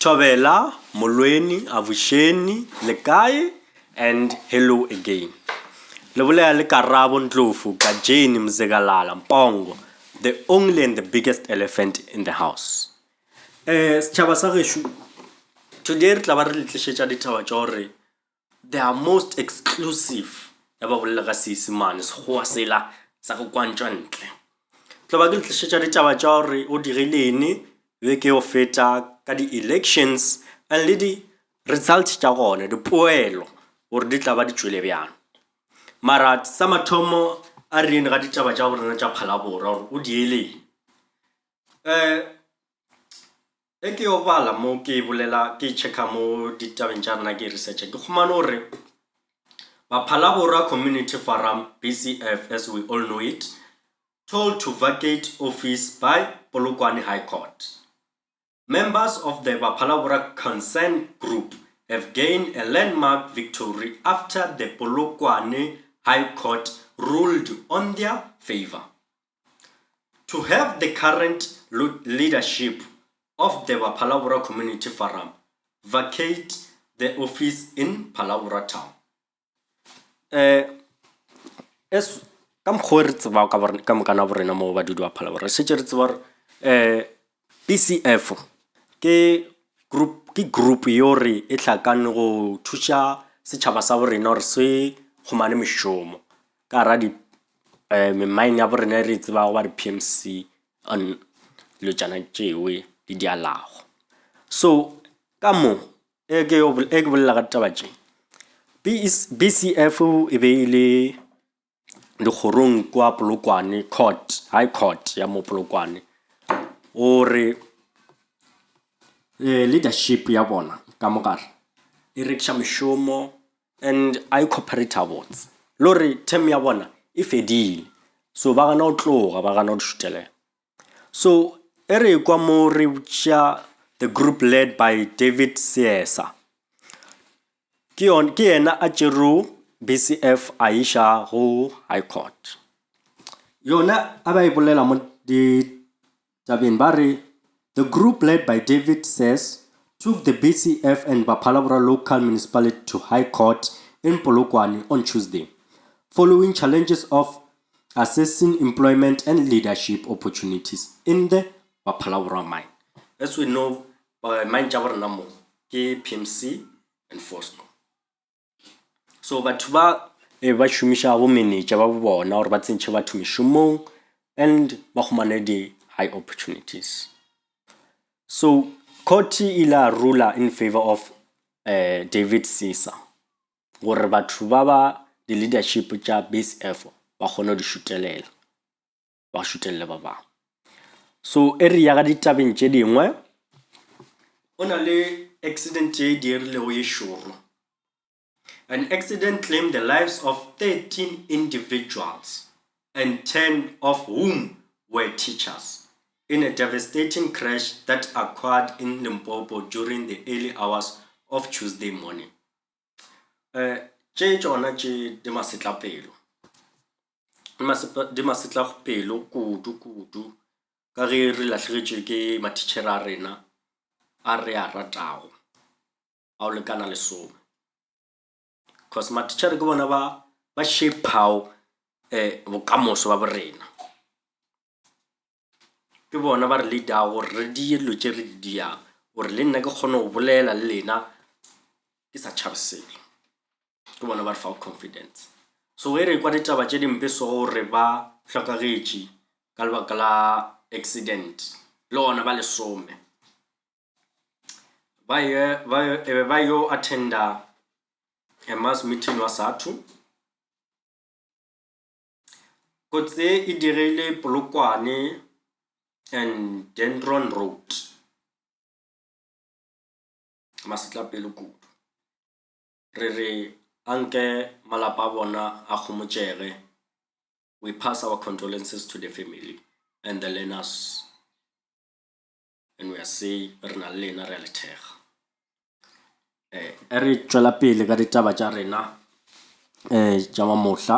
Thobela, Molweni, Avusheni, Lekai, and hello again. Lebolela le Karabo Ndlovu, Kajeni Mzegalala, Mpongo, the only and the biggest elephant in the house. Sitjhaba sa gesho, today re tla ba re letlisetsa ditaba tša hore they are most exclusive ya ba bolela ka Seesimane sekgowa sela sa go kwantšwa ntle. Tla ba ke letlisetsa ditaba tša hore o dirileng beke o feta ka di-elections and le di-results tša gone dipoelo gore di tla ba di tšwele bjang. Mara sa mathomo a rene ga ditaba tša borena tša Phalaborwa gore o dieleng. Ke yo bala mo ke bolela ke checka mo ditabeng tša rena ke research ke khumana hore ba Phalaborwa Community Forum BCF as we all know it told to vacate office by Polokwane High Court. Members of the Phalaborwa Consent Group have gained a landmark victory after the Polokwane High Court ruled on their favor. To have the current leadership of the Phalaborwa Community Forum vacate the office in Phalaborwa town. As kam khore tseba ka borena ka mokana borena mo ba dudu wa Phalaborwa se tšere tseba BCF ke group yore e tlhakane go thuša setšhaba sa borena gore se khumane mešomo ka ra di mine ya borena re tseba go ba di PMC on lo tšana tšewe di dialago. So ka mo e ke bolela ka taba tše BCF e be ile dikgorong kwa Polokwane High Court ya mo Polokwane ore leadership ya bona ka mogare e rekša mešomo and I cooperate awards lori term ya bona e fedile so ba gana o tloga ba gana o šutelela. So ere kwa mo re tša the group led by David Seesa ke yena a tšero BCF Aisha go High Court. Yona a ba e bolela mo ditabeng ba re the group led by David says took the BCF and Phalaborwa local municipality to High Court in Polokwane on Tuesday, following challenges of assessing employment and leadership opportunities in the Phalaborwa mine. As we know, mine jabarna mo ke PMC and Fosco. So batho ba shumisha go manager ba bona gore ba tsentše batho mešomong and ba khumane di high opportunities. So court ila ruler in favor of David Seesa gore batho ba the leadership tša BCF ba kgone di šutelela ba šutelele ba bang. So ere ya ga ditabeng tše dingwe o na le accident e dirilego ye šoro. An accident claimed the lives of 13 individuals and 10 of whom were teachers in a devastating crash that occurred in Limpopo during the early hours of Tuesday morning. Tše tšona tše di masetla pelo kudu ka ge re lahlegetšwe ke matitšhere a rena a re a ratago a o lekana lesome because matitšhere ke bona ba shape-ao bokamoso ba borena ke bona ba re leader gore re die dilo tše re di diang gore le nna ke kgone go bolela le lena ke sa tšhabesele ke bona ba re fa confidence. So e re kwa ditaba tše dimpe so gore ba hlokagetše ka lebaka la accident le ona ba lesome ba yo attenda a mass meeting wa Sathu. Kotse e dirile Polokwane and Dendron Road masetla pelo kudu re anke malapa bona a khomotšege. We pass our condolences to the family and the learners and we are say re na le lena re lethega. Re tšwela pele ka ditaba tša rena tša mamohla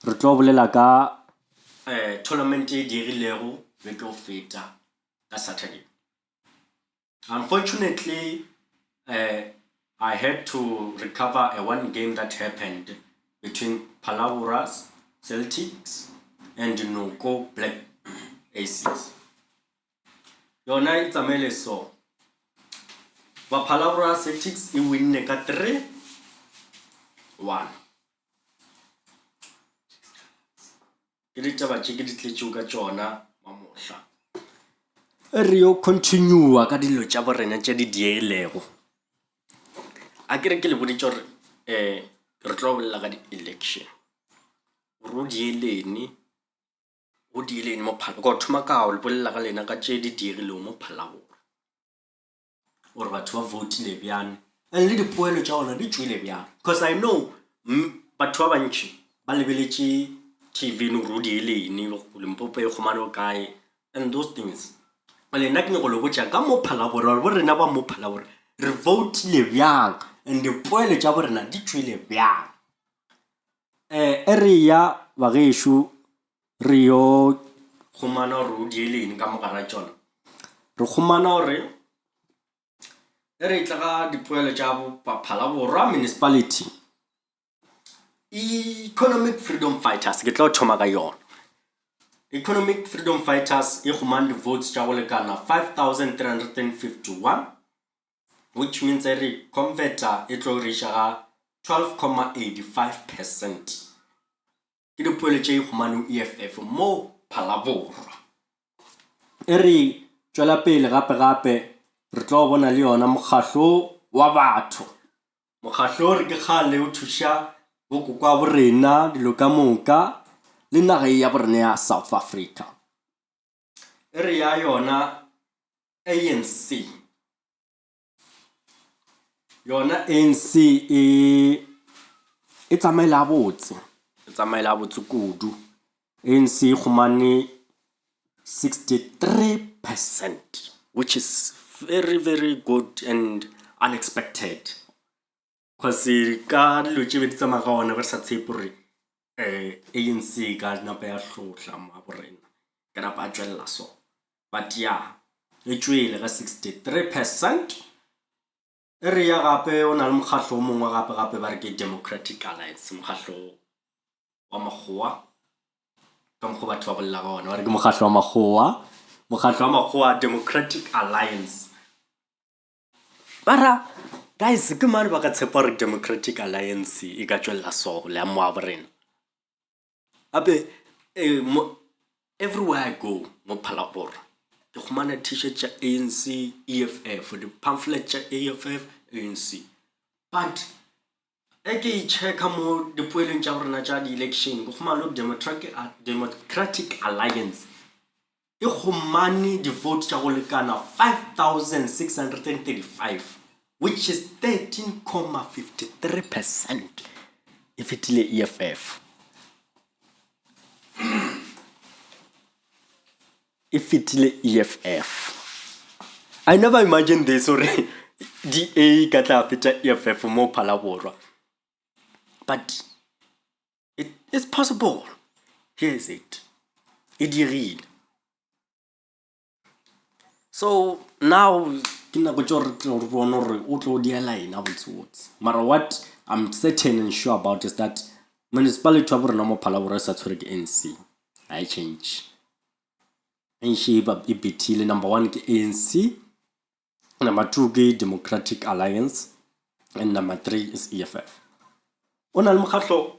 re tlo bolela ka tournament e dirilego beke o feta ka Saturday. Unfortunately, I had to recover a one game that happened between Phalaborwa Celtics and Noko Black Aces. Yona e tsamaile so. Ba Phalaborwa Celtics e winne ka 3-1. Ke ditaba tse ke di tletse ka tsona mamohla. Re yo continue ka dilo tsa borena tse di dielego. A ke re ke le boditse gore re tlo bolela ka di-election. Ro dieleni mo Phalaborwa go thoma ka o le bolela ka lena ka tse di diegilego mo Phalaborwa. Gore batho ba votile bjang and le dipoelo tsa ona di tswile bjang, because I know batho ba bantši ba lebeletse TV no ro dieleni go Limpopo e khomano kae and those things. Lena ke go le botša ka mo Phalaborwa bo rena ba mo Phalaborwa re votile bjang and dipoelo tsa borena di tswile bjang. Area bageshu re yo khomana ro dieleni ka mogara tsona. Re khomana hore re tla ga dipoelo tsa bo Phalaborwa municipality. Economic freedom fighters ke tla thoma ka yona. Economic freedom fighters e khomana di votes tsa go lekana 5,351, which means every converter it will reach 12.85%. Ke dipoelo tse e khomana EFF mo Phalaborwa. Ere tswela pele gape re tlo bona le yona mokgahlo wa batho. Mokgahlo re ke gale o thusha go kwa borena dilo ka moka le naga ya borena ya South Africa. Ere ya yona ANC. Yona ANC e tsamaela botse. E tsamaela botse kudu. ANC khumane 63%, which is very, very good and unexpected. Because ka dilo tse be di tsamaya ka ona ba sa tshepe gore ANC ka napa ya hlotla ma borena ka napa a tswella so. But yeah, e tswile ka 63%. Ere ya gape o na le mokgahlo o mongwe gape ba re ke Democratic Alliance, mokgahlo wa makgowa ka mokgwa batho ba bolela ka ona ba re ke mokgahlo wa makgowa Democratic Alliance. Bara guys, ke mane ba ka tshepa re Democratic Alliance e ka tswella so le mo a borena. Abe everywhere I go mo Phalaborwa ke khumana t-shirt tsa ANC EFF, the pamphlet tsa EFF ANC. But eke checka mo dipoelong tsa borena tsa di-election go khumana Democratic Alliance e khumane di vote tsa go lekana 5,635, which is 13.53% if it is EFF. If it is EFF. I never imagined this already. DA kata feta EFF mo Phalaborwa. But it is possible. Here is it. It is real. So now what I'm certain and sure about is that municipality of Phalaborwa is ANC. I change. And she EBT number 1 ANC, number 2 Democratic Alliance, and number 3 is EFF. On al mkhatlo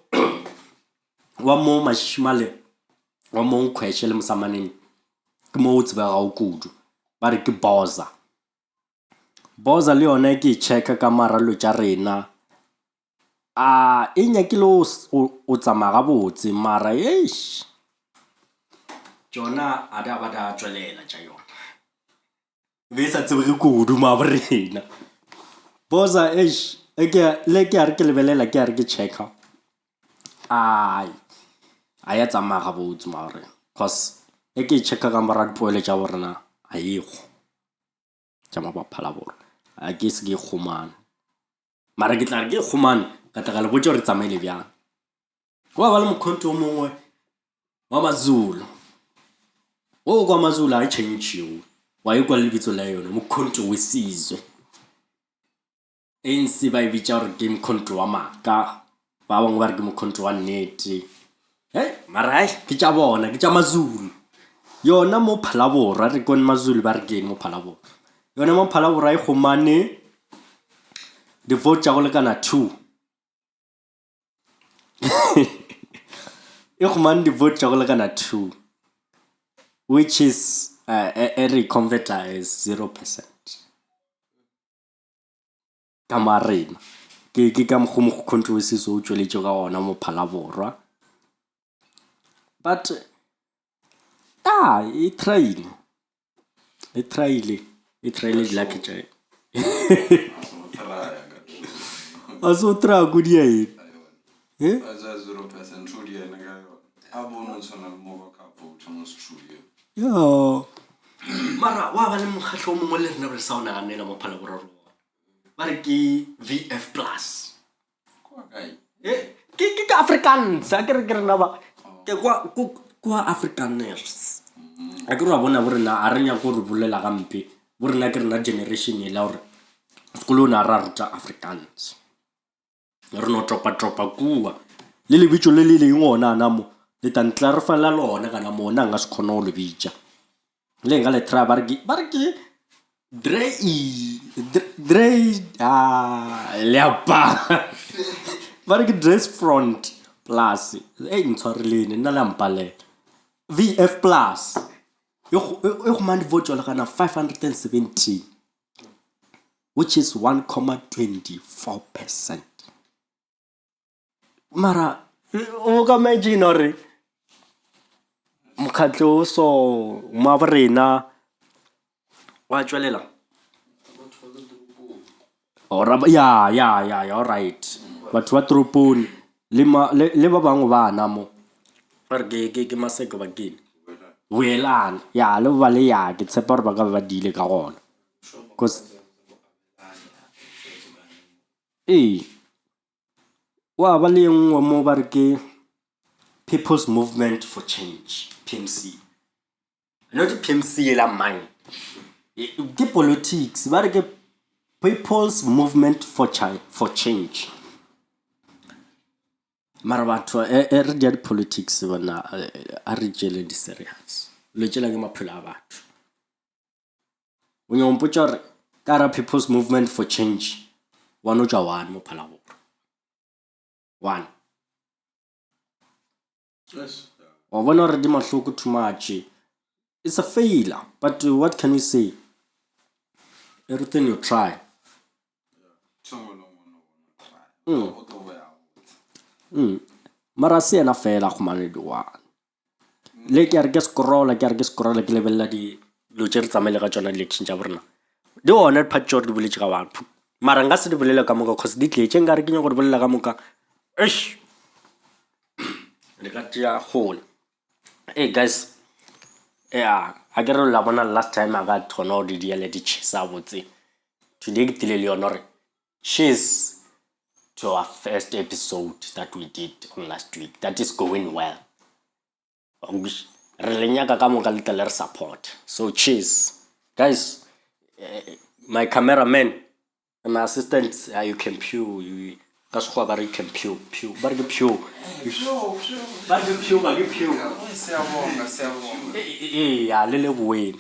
wa mo mashimale wa mo nkhweshele msamaneni ke mo utsba ga ukudu ba re ke boza le yona ke checka ka maralo tsa rena e nyakile o tsamaya ga botse mara Jona ada bada tswelela tsa yona be sa tsebe kudu ma borena boza eke le ke a re ke lebelela ke a re ke checka a ya tsamaya ga botse mara cause eke checka ka mara dipoelo tsa borena a ego tsa ba Phalaborwa a ke se ke khumana mara ke tla re ke khumana ka tla le botse re tsamaile bjang wa ba le mokhonto mongwe wa Mazulu kwa Mazulu a change wa ikwa lebitso la yona mokhonto wesizwe ANC ba bitsa gore ke mokhonto wa maka ba bangwe ba re ke mokhonto wa nnete mara ke tša bona ke tša Mazulu yona mo Phalaborwa re kon Mazulu ba re ke mo Phalaborwa yona mo Phalaborwa e khomane the vote tša go lekana 2 e khomane the vote tša go lekana 2 which is every converter is 0%. Kamarena ke ka mo controversy so tšweletše ka ona mo Phalaborwa but it tried like it aso tra go dia e as 0% true dia na ga abono tsona mo ka vote mo studio yo mara wa ba le mokgatlo mo le rena re sa ona ganela mo Phalaborwa ba re ke VF plus kwa kai ke Africans a ke re na ba ke kwa Afrikaners a ke re bona borena a re nya go re bolela gampe borena ke rena generation e la gore sekolo na ra ruta Africans re no tropa kuwa le lebitso le leng ona na mo le tantla re fa la lona kana mona nga se khona go le bitsa le nga le tra ba re ke Dre leapa ba re ke dress front plus ntshwarelene nna la mpale VF plus e go man vote la kana 570 which is 1.24%. Mara o ka imagine hore mokgatlo so mabrena wa tšwelela ora ya all right batho ba tropone le ba bangwe bana mo re ke maseko ba kene welana ya le ba le ya ke tshepa gore ba ka ba dile ka gona cause wa ba le ngwe mo ba re ke People's Movement for Change PMC not PMC la mang ke politics ba re ke People's Movement for Change mara batho re dia di politics bona a re jele di serious le tšela ke maphelo a batho o nyompotša gore ka ra People's Movement for Change one o tša one mo Phalaborwa one yes wa bona re di mahloko too much it's a failure but what can we say everything you try mara se ena fela go mane di one le ke re ke scroll ke lebella di lo tšere tsamele ga tsona election tša borena di one part di boletše ka batho mara nga se di bolela ka moka cause di tletse nka re ke nya go di bolela ka moka le ka tia hole hey guys a ke re la bona last time I got to know di diele di tšhisa botse today ke tile le yona re cheers to our first episode that we did on last week that is going well re le nyaka ka moka le tla le support so cheers guys my cameraman and my assistant you can pew you that's what you can pew but you pew yeah le buena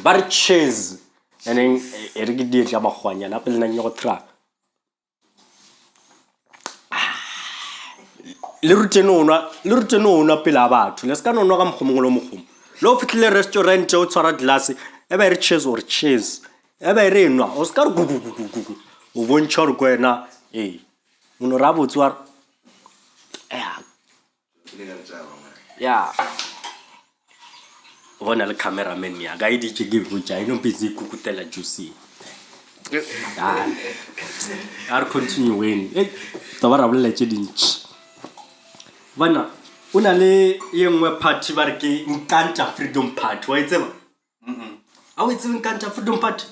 but cheers and then e re ke di tla magwanya na pele nna go tra le ruteno ona pela batho le ska nonwa ka mogomongolo mogom lo fitlile restaurant o tshwara glass e ba re cheers or cheers e ba re nwa o ska re gugugugugu o bontšha gore kwena uno ra botswa bona le cameraman ya ga idi ke botsa ino busy kukutela juicy are continuing to ba ra bolela tše dintši bana una le yengwe party ba re ke Nkanta Freedom Party wa itseba a o itseba Nkanta Freedom Party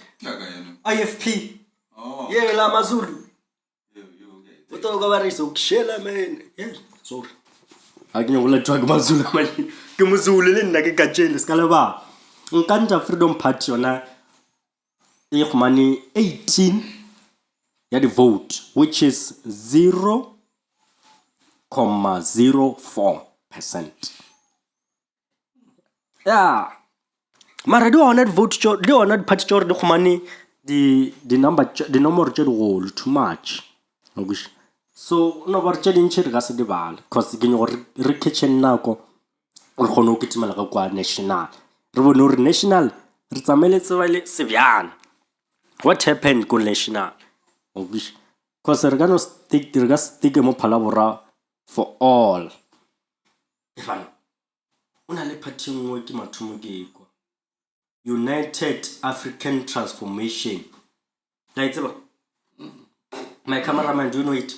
IFP ye la Mazulu o to ga ba re so kshela man sorry a ke nyola twa ke Mazulu mali ke Mozulu le nna ke ka tšele ska le ba nkanta Freedom Party yona e khumane 18 ya the vote, which is 0.04%. Yeah, mara di ona di vote cho di ona di party cho di khumane the number the number tše digolo too much. So no ba tše dintši re ka se di bala cause ke nyako re kitchen nako re kgone go kitimela ka kwa national re bone gore national re tsamaeletse ba le sebjana. What happened ko national? Cause re ka no stick mo Phalaborwa for all. Ifana una le party nngwe ke mathomo ke kwa United African Transformation. La itseba? My cameraman, do you know it?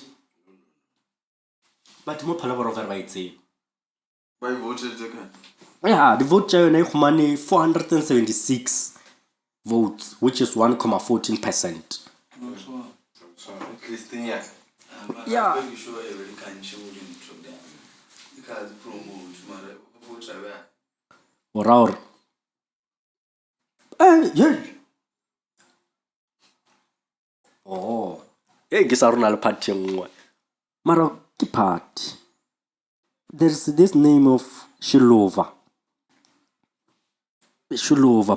But mo Phalaborwa ka re ba itseba. By voted the guy. Yeah, the vote yona e khumane 476 votes, which is 1.14%. So at least yeah. Yeah. I'm sure every can show you from them. Because promote my vote away. Or yeah. Oh. Hey, ke sa rona le party nngwe. Mara ke party. There's this name of Shilova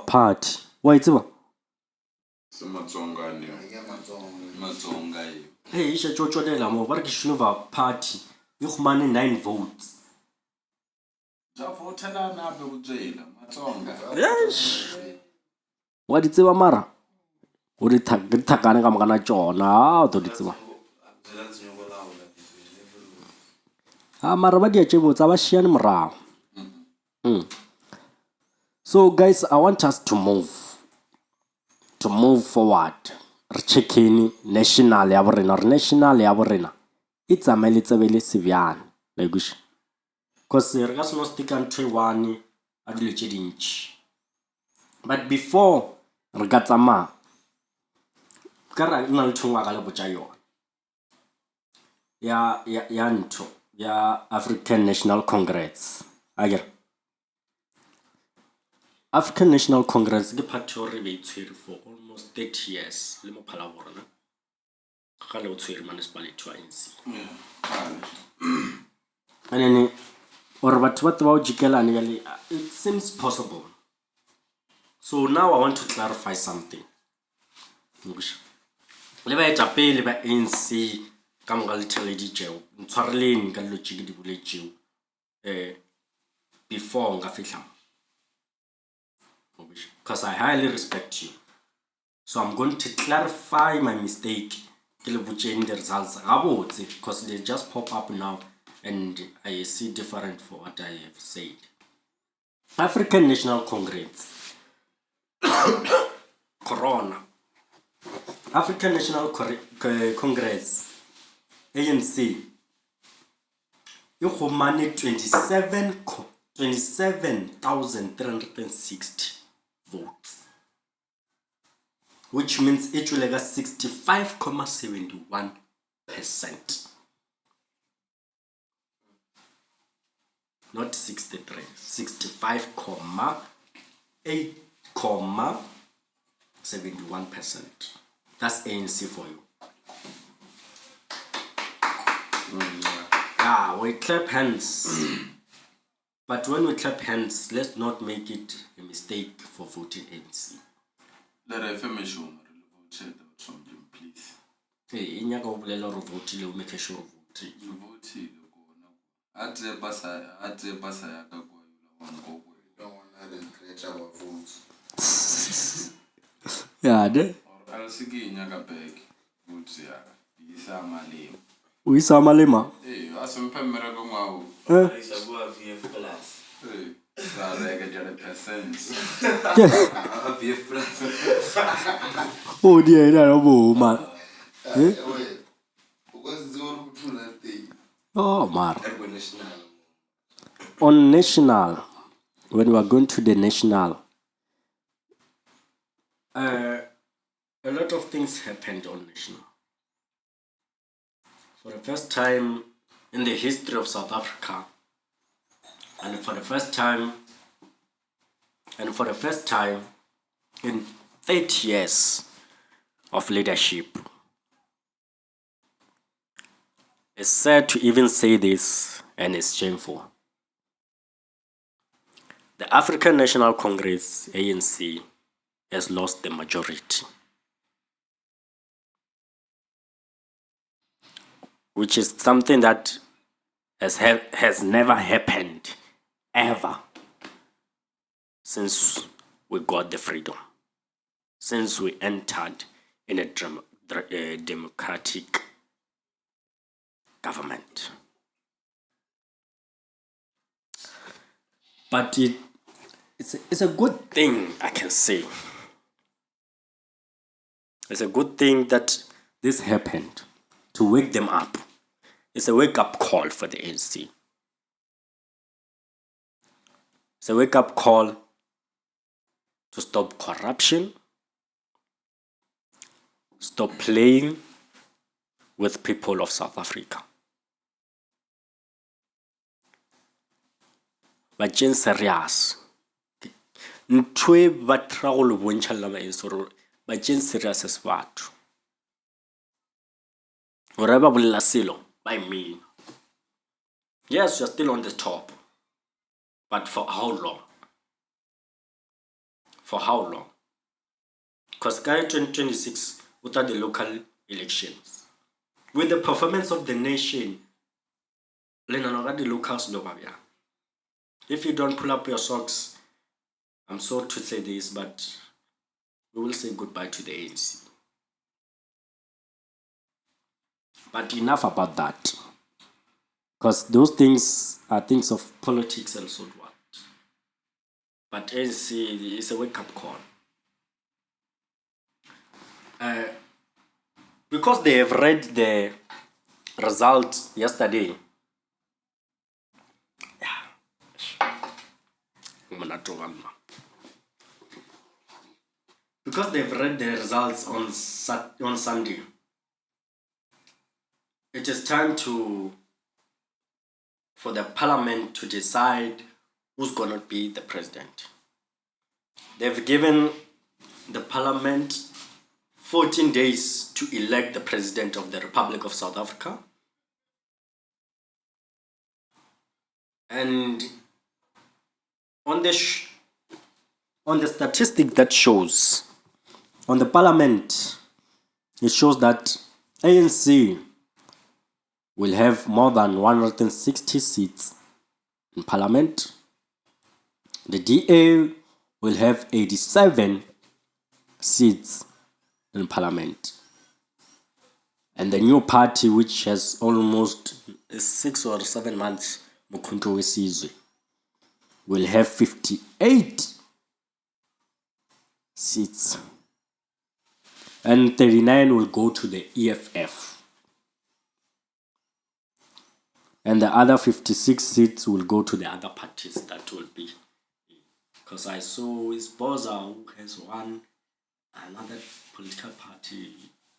party. Why it's about? Matsonga ni. Matsonga yi. Hey, isha chochodela mo ba re ke Shilova party. E khumane 9 votes. Ja votela na be go tsela Matsonga. Yes. Wa di tseba mara? O di thakane ka mogana tsona, o to di tseba. Mara ba di a tšebotsa ba šiane morago. So guys, I want us to move forward. Re checkini national ya borena, re national ya borena e tsamaile tsebele sebjana like wish cause re ka se no sticka ntho e one a dilo tše dintši. But before re ka tsamaya ka ra nna le thongwa ka le botša yona ya ntho ya African National Congress. African National Congress ke party o re be itshwere for almost 30 years le mo Phalaborwa ga le o tshwere municipality wa ANC. And then or batho ba tba o jikelane yale, it seems possible. So now I want to clarify something. Le ba eta pele ba ANC ka moga le theledi tšeo ntshwareleng ka dilo tše ke di boletšeo before nga fihla, because I highly respect you. So I'm going to clarify my mistake ke le botšeng the results gabotse because they just pop up now and I see different for what I have said. African National Congress Corona African National Congress ANC e khumane 27,360 votes, which means it will like 65.71%, not 63, 65.871%. That's ANC for you. We clap hands. But when we clap hands, let's not make it a mistake for voting ANC. Let a famous show vote something, please. Hey, in your go vote, you make a show vote. You vote at the Basa Yaka go. Don't want to create our votes. Yeah, there. I'll see in Yaka bag. Votes ya. Isa Mali. Uisa malema. Hey, I some pemera go mau. Isa go VF class. Hey, I get a percent. VF class. Oh dear, no man. Oh man. On national, when we are going to the national, a lot of things happened on national. For the first time in the history of South Africa, and for the first time And for the first time in 30 years of leadership, it's sad to even say this, and it's shameful. The African National Congress, ANC, has lost the majority, which is something that has never happened ever since we got the freedom, since we entered in a democratic government. But it's a good thing, I can say. It's a good thing that this happened to wake them up. It's a wake-up call for the ANC. It's a wake-up call to stop corruption, stop playing with people of South Africa. Ba tšeng serious. Ntho e ba tra go le bontšha lla baeso gore ba tšeng serious as batho. Gore ba bolela selo, ba mean. Yes, you're still on the top. But for how long? For how long? Because guy 2026, without the local elections, with the performance of the nation, the locals no babia. If you don't pull up your socks, I'm sorry to say this, but we will say goodbye to the ANC. But enough about that. Because those things are things of politics and so what. But ANC is a wake-up call. Because they have read the results yesterday. Because they've read the results on Sunday, it is time for the parliament to decide who's going to be the president. They've given the parliament 14 days to elect the president of the Republic of South Africa. And on the statistic that shows, on the parliament, it shows that ANC will have more than 160 seats in parliament. The DA will have 87 seats in parliament. And the new party, which has almost 6 or 7 months, Mkhonto weSizwe, will have 58 seats. And 39 will go to the EFF. And the other 56 seats will go to the other parties that will be. Because I saw Isboza, who has another political party,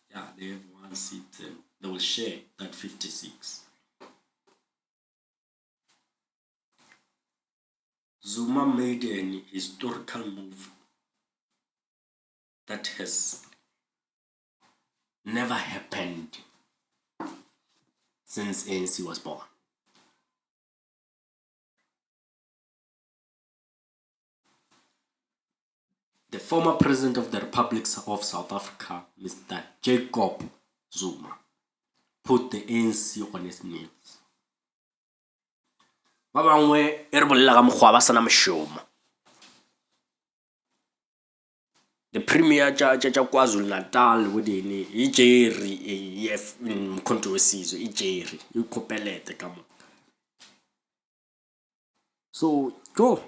yeah, they have 1 seat, and they will share that 56. Zuma made an historical move that has never happened since ANC was born. The former president of the Republic of South Africa, Mr. Jacob Zuma, put the ANC on his knees. Ba bangwe e re bolela ka mokgwa ba sana moshomo. The premier judge KwaZulu Natal with the Jerry Mkhonto weSizwe Jerry you kopelete ka mo. So go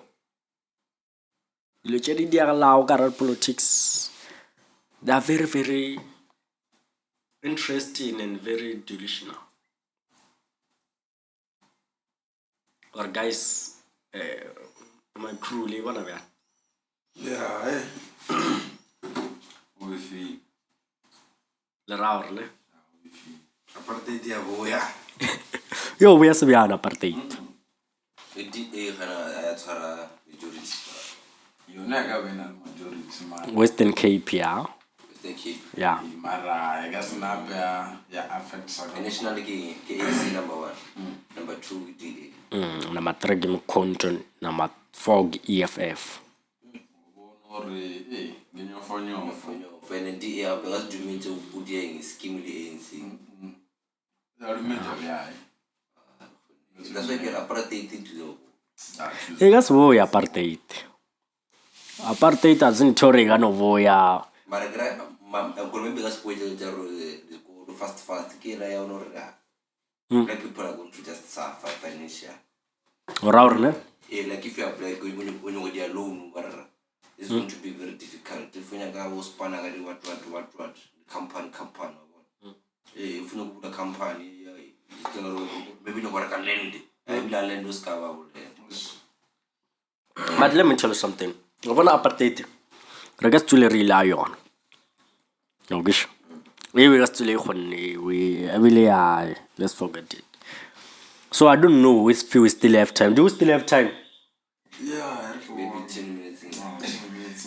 le tšedi di agalago ka politics, they are very, very interesting and very delusional. Or guys, my crew, le bona bjang? Yeah, We feel. Le ra gore le We feel. apartheid ya boya. yo bo ya se bjana apartheid. DA kana ya tshwara majority. You Never win a majority, man. Western Cape, yeah. Western Cape. Yeah. Mara, I guess not yeah, affects And National League, KAC number 1. Number 2, DA. Number 3 game Conton. Number 4 EFF. Or eh, in your phone, your For an DA, because you mean to put the scheme the ANC. That's why I get apartheid to the. That's why apartheid. Apartheid doesn't tolerate no voya. Maragra, I'm going to be a spoil the fast, Kira, or black people are going to just suffer financial. Or ne? Like if you are black, when you are alone, it's going to be very difficult. If you are was panagari, what, company. If you know the company, maybe no work can lend it. I will lend those cover. But let me tell you something. When apartheid, regards to rely on. Okay. We really let's forget it. So I don't know if we still have time. Do we still have time? Yeah, Maybe 10 minutes.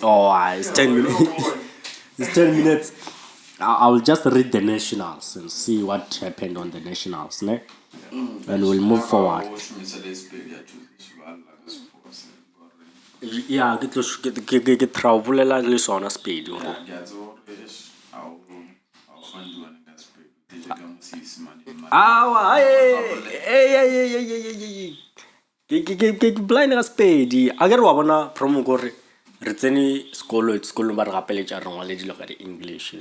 Oh, it's 10 minutes. It's 10 minutes. I will just read the nationals and see what happened on the nationals, ne? And we'll move forward. Yeah, get travelela le sona speed. Ke blind ga speed. Agar wa bona promo gore re tsene sekolo ba re gapeletša re ngwale dilo ka di-English.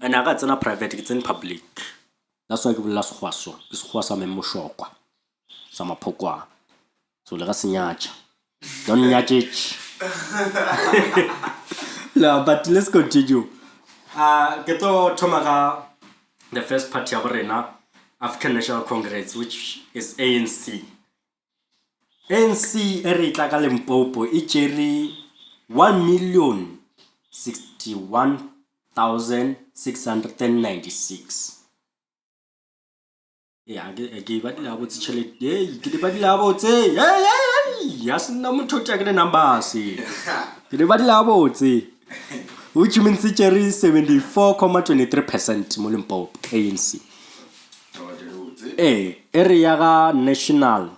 And I got tsena private, it's in public. That's why ke bolela sekgowa so. Ke sekgowa sa memošokwa. Sa maphokwana. So le ga se nyatša. Don't nyatšetše. No, but let's continue. Ke to thoma ka the first party ya borena, African National Congress, which is ANC. ANC e re tla ka Limpopo e tšere 1,061,696. Yeah, ke ba dila botse tšhelete. Ke di ba dila botse. Ya se nna motho tša ke numbers. Ke di ba dila botse. Which means it is 74.23% mo Limpopo ANC. Area ga national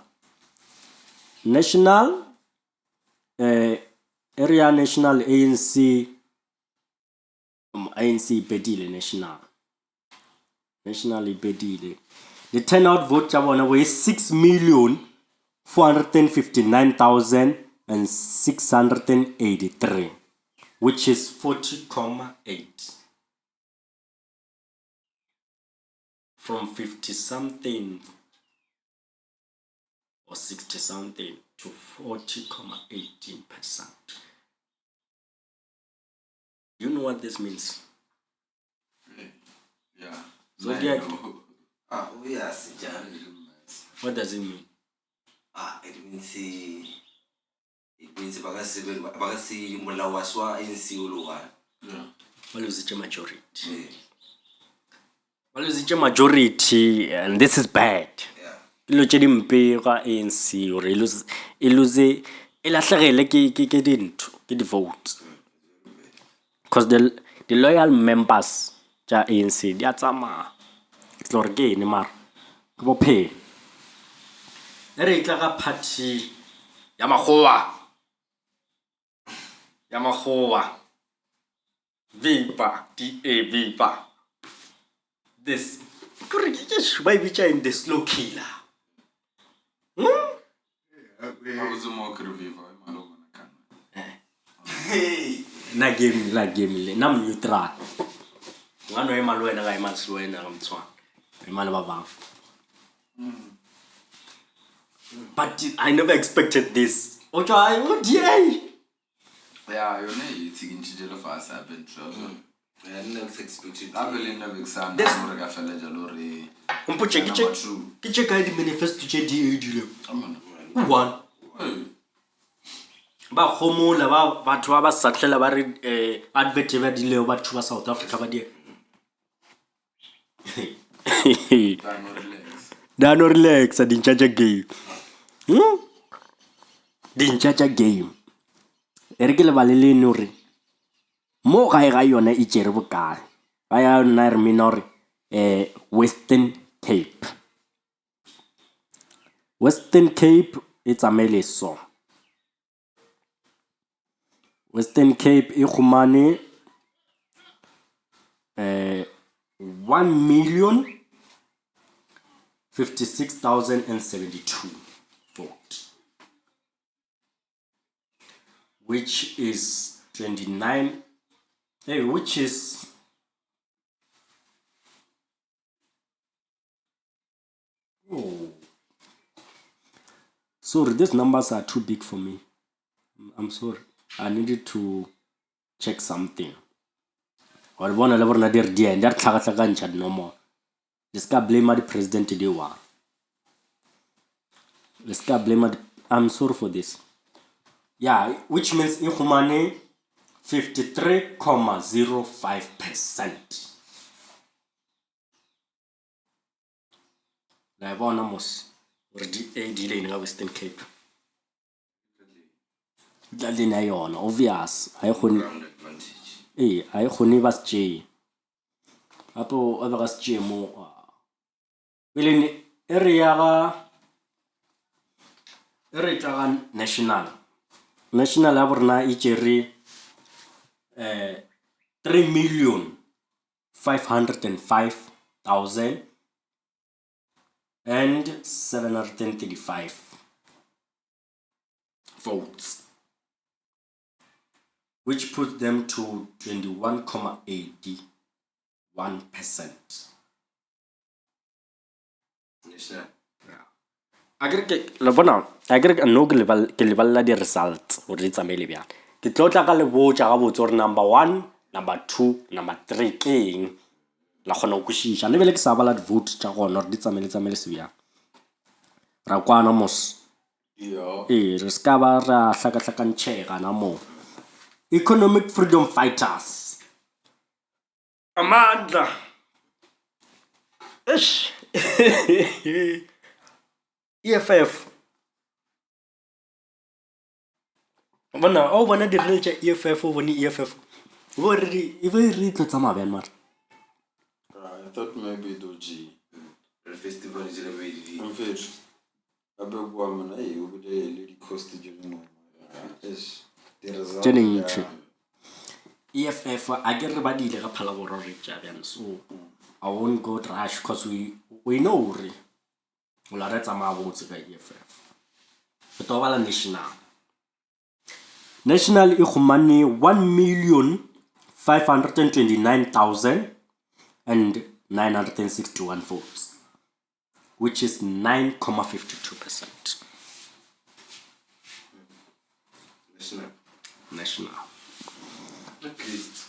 area national ANC bedile national bedile. The turnout vote ya bona was 6,459,683, which is 40.8 from 50 something or 60 something to 40.18%. You know what this means? Yeah. So yeah, Yes, John. what does it mean? It means Bagasi Mulawaswa in Siuluan. Well, it's a majority, and this is bad. Lo tšedi mpe ga ANC gore e lose e latlhegele ke dintho ke di-votes because the loyal members tša ANC di a tsamaya ke tlo gore ke ene mara ke bophelo e re tla ga party ya makgowa vipa vipa this kore ke ba e bitša in the slow killer. I was a more creative. Na game le na neutral ngano e malwena ga e maslwena ga mtswana e mala ba bang. But I never expected this. Okay, what yeah, you know, it's in Chile fast. I've been trouble. I never expected. I believe never exam. This- I'm going to Jalori. umpoche ke check out the manifesto che di edile one ba khomola ba batho ba satlela ba re advert ba dileo batho ba South Africa ba di da no relax di nchacha game di nchacha game e re ke lebalelene hore mo gae ga yona e tšere bokae ga yona re meena hore Western Cape. Western Cape e tsamaile so. Western Cape e khumane 1,056,072 votes, which is 29. Which is sorry, these numbers are too big for me. I'm sorry. I needed to check something. Or bona le borna di re di a tlhagatlhagantšha dinomoro. Le ska blame the president di wa. Le ska blame I'm sorry for this. Yeah, which means in khumane 53.05%. La bona mos re di le nga Western Cape. La le na yona obvious. Ai khone ai khone ba se apo a ba se mo beleni area ga national ya borna e tšere 3,505,735 votes, which puts them to 21.81%. I get no ke leballa di results hore di tsamaile bjang. Ke tlo tla ka le botsa ga botsa hore number 1, number 2, number 3 ke eng la khona go kwishisha le bele ke sa bala di vote tša gona hore di tsamaile se bjang. Ra kwana mos re ska ba ra hlakahlakantšhega na mo. Economic freedom fighters amandla EFF bona di re tša EFF o bone EFF bo re tlo tsamaya bjang mara. I thought maybe doji festival is really in fact abe bua mona o bile le di cost di mo is the result Jenny EFF I get re ba di ile ga Phalaborwa re tša bjang, so I won't go rush because we know re o la re tsamaya botse ka EFF. But obala national e khumane 1,529,961 votes, which is 9.52%. National. at least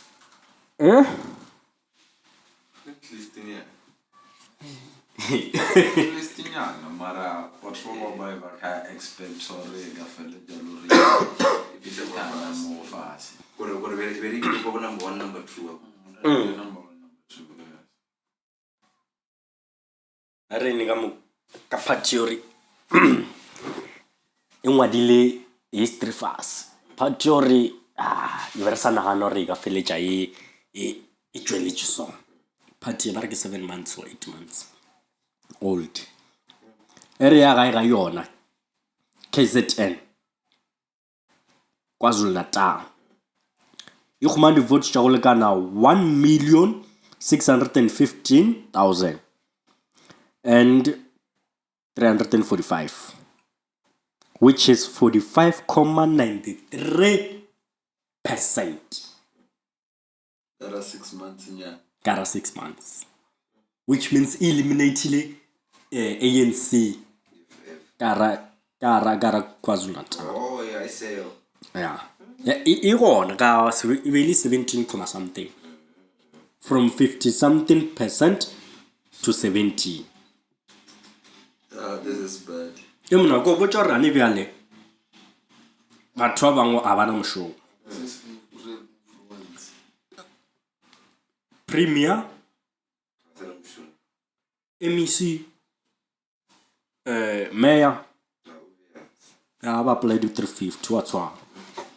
Palestinian mara batho ba ba ka expect hore ga fele jalo re e be kana mo fase gore very good go number 1 number 2 number 2 Are ni ka patriori e ngwadile history fast patriori e versa na hano re ka feletša e tšweletše so party na re ke 7 months or 8 months old. Area ga yona KZN KwaZulu-Natal e khumane votes tša go lekana 1,615,345, which is 45.93%. there are 6 months in ya Gara 6 months, which means eliminately ANC gara KwaZulu-Natal. oh yeah I say Yeah. E gona ka really 17, something from 50 something percent to 70. this is bad E mona go botsa re ane bjale batho ba bangwe a bana mošomo. Premier MEC mayor ya ba apply di 350 wa tswa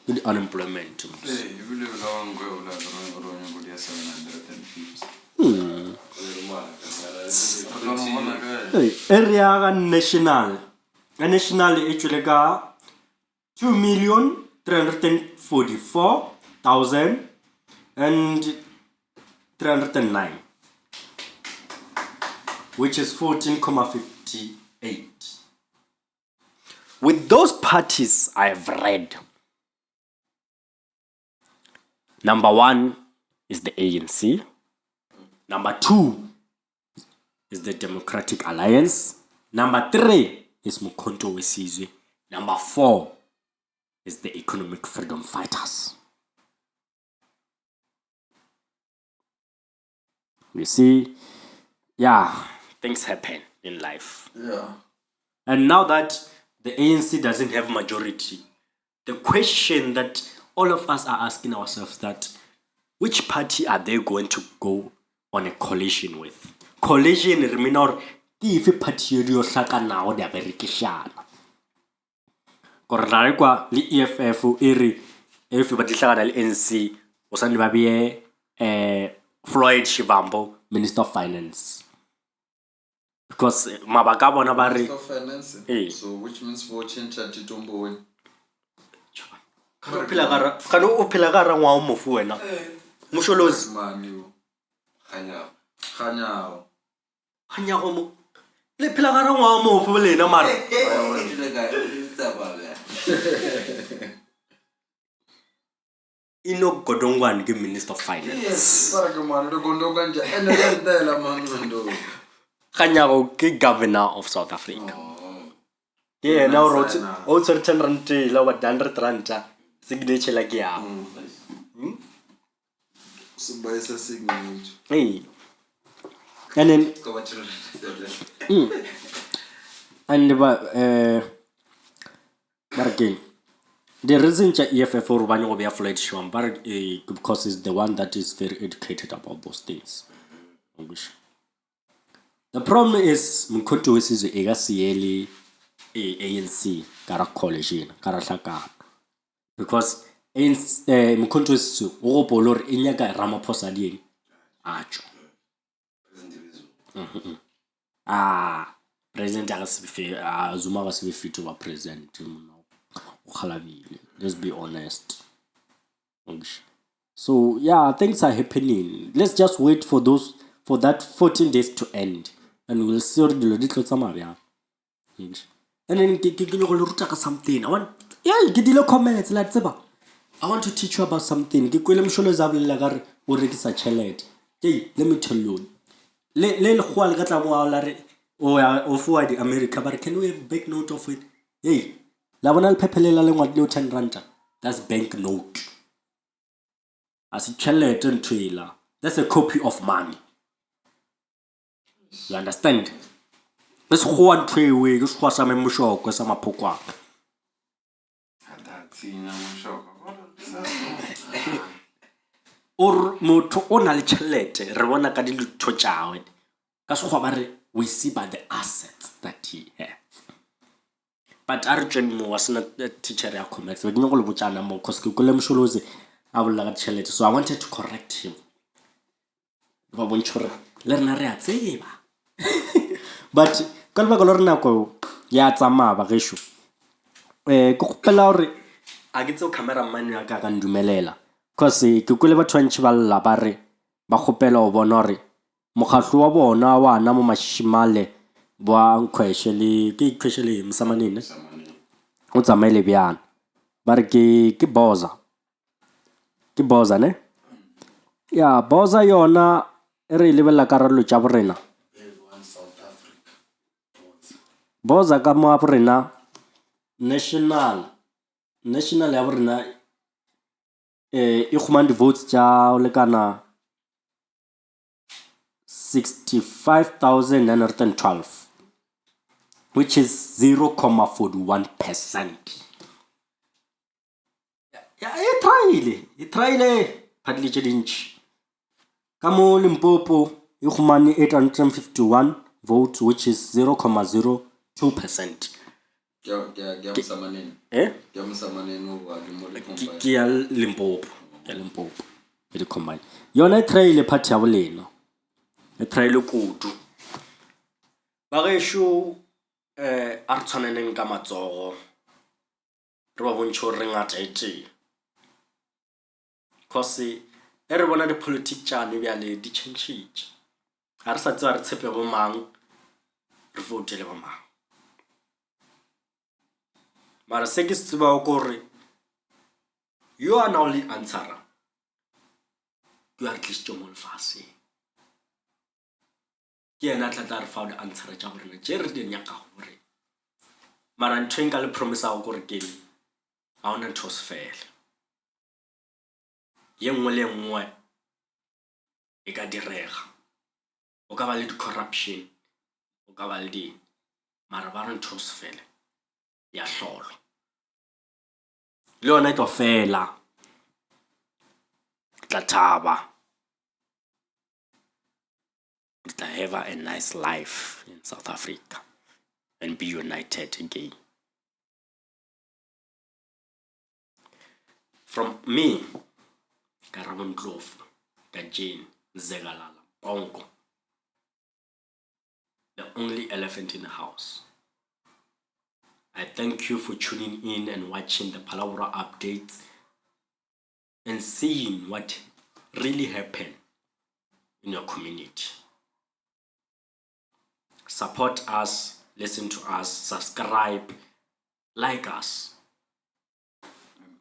ke di-unemployment. Ebile o la wa nkwe o la ronya go dia 750. Area ga national e tswile ka 2,344,309, which is 14.58. With those parties I have read, number 1 is the ANC, number 2 is the Democratic Alliance, number 3 is Mkhonto Wesizwe, number 4 is the Economic Freedom Fighters. You see, yeah, things happen in life. Yeah. And now that the ANC doesn't have majority, the question that all of us are asking ourselves that which party are they going to go on a coalition with? Coalition re mean or ke ife party yo dio hlakanago di berekishana. Gore ra re kwa le EFF ere if ba dihlakana le ANC o sa ba be Floyd Shivambo, Minister of Finance. Because mabaka bona ba re finance. So which means for change at Titombo when kana o phela ka ra ngwa o mofu wena mosholozi man you Kanya. khanya go mo le phela ka ra ngwa o mofu lena mara ino godongwane ke Minister of Finance. para ke mane re gondo kanja ene ya ntela mangando Khanyago ke governor of South Africa. Yeah, now wrote o certain rent la wa 100 rand signature la ke ya. Subaisa signature. Hey. And then and but again, the reason EFF or bani go be Floyd Shivambo because it's the one that is very educated about those things. The problem is Mkhonto Wesizwe e ga siele ANC kara coalition kara hlakana because Mkhonto Wesizwe o go bolor e nyaka Ramaphosa di acho president aga se Zuma ga se fit over president o khalabile, let's be honest. So yeah, things are happening. Let's just wait for that 14 days to end and we'll see what the little samabia. And then ke something. I want comments like I want to teach you about something. Ke kwele msholo za bolela gare o rekisa chelete. Hey, let me tell you. Le khwal ga tla mo ala re o fuwa di America, but can we have big note of it? Hey, la bona le phephelela le ngwa le 10 rand. That's bank note. As a chelete ntwela. That's a copy of money. You understand? Let's go and pray away. Let's go some emotion, some apokwa. Or moto ona le chelete re bona ka dilutho tjawe ka se go ba re we see by the assets that he has. But Arjun mo was not a teacher ya commerce we go le botsana mo cause ke kole msholozi a bolla ka chelete, so I wanted to correct him. Ba bonchora le rena re a tseba. But ka lebaka le rena go ya tsamaya ba gesho ke gopela hore a ke tseo cameraman ya ka ndumelela cause ke kole batho ntse ba lla ba re ba gopela o bona hore mogahlo wa bona wa na mo mashimale bwa nkweshele ke kweshele msamanene o tsamaile bjana ba re ke boza ne ya boza yona re lebella karalo tša borena boza ka mo borena national ya borena e khumandi votes tša le kana 65,912, which is 0.41%. Yeah, e traile padile tše dintši ka mo Limpopo e khumane 851 votes, which is 0.02%. Ke ya Msamaneni. Eh? Ke Msamaneni o a di mo le combine. Ke ya Limpopo. Ya Limpopo. E di combine. Yona e trail part ya boleno. E trail kudu. Ba gesho a re tshwaneneng ka matsogo. Re ba bontse hore re ngata e tee. Cause e re bona di politics tšane bjale di change. Ha re sa tseba re tshepe bo mang, re votele bo mang. Mara se ke se tsebago ke gore yo a nao le answera ke a re tlisitse mo lefaseng. Ke yena a tla re fa di answera tša gorena tše re di nyakago gore mara ntho e nka le promisago gore ke eng ga ona ntho se fela. Ye nngwe le nngwe e ka direga. O ka ba le di-corruption, o ka ba le ding, mara ba re ntho se fela ya hlolwa. Le yona e tlo fela, tla thaba, tla have a nice life in South Africa and be united again. From me, Karabo Ndlovu, Kajane, Zegalala, Bongo, the only elephant in the house. I thank you for tuning in and watching the Phalaborwa Updates and seeing what really happened in your community. Support us, listen to us, subscribe, like us.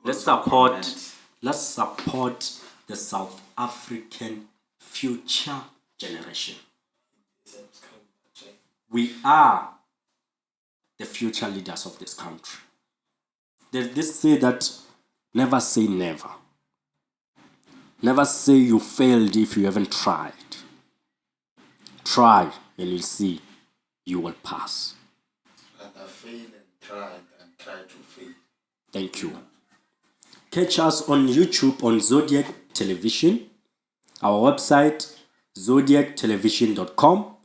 Let's support the South African future generation. We are the future leaders of this country. There's this say that never say never. Never say you failed if you haven't tried. Try and you'll see you will pass. Rather fail and try than try to fail. Thank you. Catch us on YouTube on Zodiac Television. Our website, zodiactelevision.com.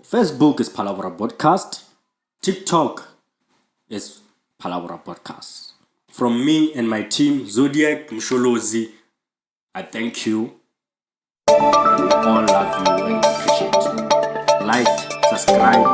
Facebook is Phalaborwa Podcast. TikTok is Phalaborwa Podcast. From me and my team, Zodiac Msholozi, I thank you. And we all love you and appreciate you. Like, subscribe,